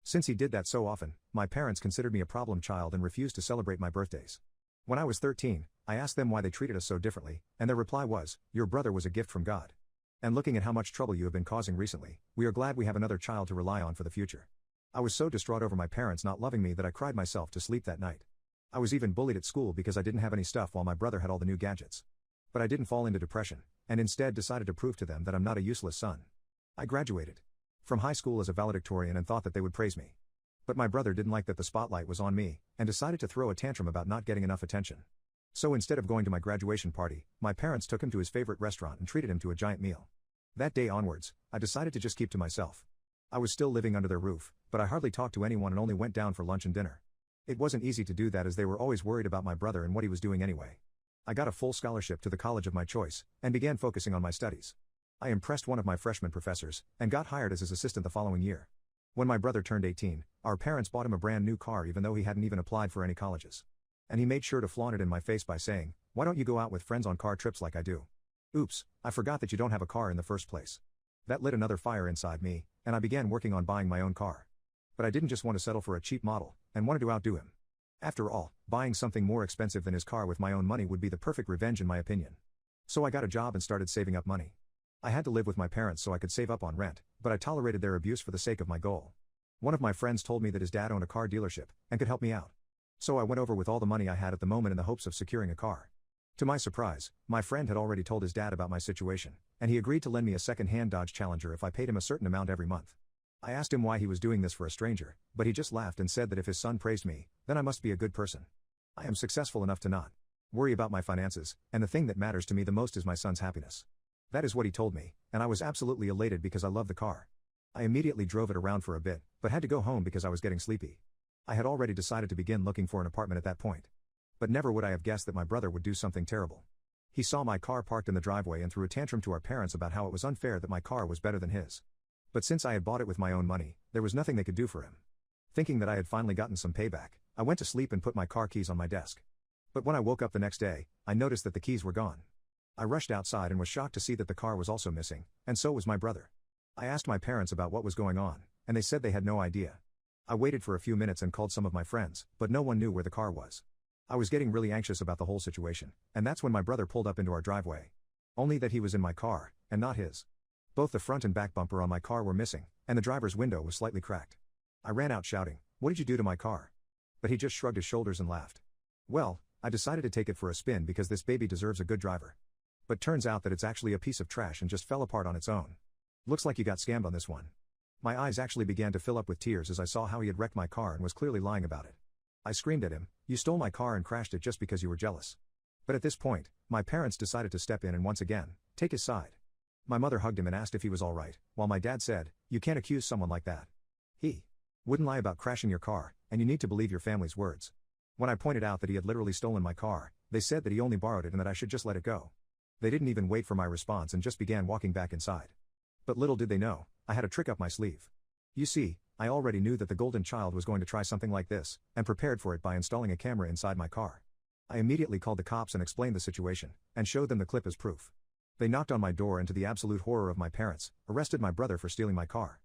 Since he did that so often, my parents considered me a problem child and refused to celebrate my birthdays. When I was 13, I asked them why they treated us so differently, and their reply was, "Your brother was a gift from God. And looking at how much trouble you have been causing recently, we are glad we have another child to rely on for the future." I was so distraught over my parents not loving me that I cried myself to sleep that night. I was even bullied at school because I didn't have any stuff while my brother had all the new gadgets. But I didn't fall into depression, and instead decided to prove to them that I'm not a useless son. I graduated from high school as a valedictorian and thought that they would praise me. But my brother didn't like that the spotlight was on me, and decided to throw a tantrum about not getting enough attention. So instead of going to my graduation party, my parents took him to his favorite restaurant and treated him to a giant meal. That day onwards, I decided to just keep to myself. I was still living under their roof, but I hardly talked to anyone and only went down for lunch and dinner. It wasn't easy to do that as they were always worried about my brother and what he was doing anyway. I got a full scholarship to the college of my choice, and began focusing on my studies. I impressed one of my freshman professors, and got hired as his assistant the following year. When my brother turned 18, our parents bought him a brand new car even though he hadn't even applied for any colleges. And he made sure to flaunt it in my face by saying, "Why don't you go out with friends on car trips like I do?" Oops, I forgot that you don't have a car in the first place. That lit another fire inside me, and I began working on buying my own car. But I didn't just want to settle for a cheap model, and wanted to outdo him. After all, buying something more expensive than his car with my own money would be the perfect revenge in my opinion. So I got a job and started saving up money. I had to live with my parents so I could save up on rent, but I tolerated their abuse for the sake of my goal. One of my friends told me that his dad owned a car dealership, and could help me out. So I went over with all the money I had at the moment in the hopes of securing a car. To my surprise, my friend had already told his dad about my situation, and he agreed to lend me a second-hand Dodge Challenger if I paid him a certain amount every month. I asked him why he was doing this for a stranger, but he just laughed and said that if his son praised me, then I must be a good person. I am successful enough to not worry about my finances, and the thing that matters to me the most is my son's happiness. That is what he told me, and I was absolutely elated because I love the car. I immediately drove it around for a bit, but had to go home because I was getting sleepy. I had already decided to begin looking for an apartment at that point. But never would I have guessed that my brother would do something terrible. He saw my car parked in the driveway and threw a tantrum to our parents about how it was unfair that my car was better than his. But since I had bought it with my own money, there was nothing they could do for him. Thinking that I had finally gotten some payback, I went to sleep and put my car keys on my desk. But when I woke up the next day, I noticed that the keys were gone. I rushed outside and was shocked to see that the car was also missing, and so was my brother. I asked my parents about what was going on, and they said they had no idea. I waited for a few minutes and called some of my friends, but no one knew where the car was. I was getting really anxious about the whole situation, and that's when my brother pulled up into our driveway. Only that he was in my car, and not his. Both the front and back bumper on my car were missing, and the driver's window was slightly cracked. I ran out shouting, "What did you do to my car?" But he just shrugged his shoulders and laughed. Well, I decided to take it for a spin because this baby deserves a good driver. But turns out that it's actually a piece of trash and just fell apart on its own. Looks like you got scammed on this one. My eyes actually began to fill up with tears as I saw how he had wrecked my car and was clearly lying about it. I screamed at him, "You stole my car and crashed it just because you were jealous." But at this point, my parents decided to step in and once again, take his side. My mother hugged him and asked if he was alright, while my dad said, "You can't accuse someone like that. He wouldn't lie about crashing your car, and you need to believe your family's words." When I pointed out that he had literally stolen my car, they said that he only borrowed it and that I should just let it go. They didn't even wait for my response and just began walking back inside. But little did they know, I had a trick up my sleeve. You see, I already knew that the golden child was going to try something like this, and prepared for it by installing a camera inside my car. I immediately called the cops and explained the situation, and showed them the clip as proof. They knocked on my door and to the absolute horror of my parents, arrested my brother for stealing my car.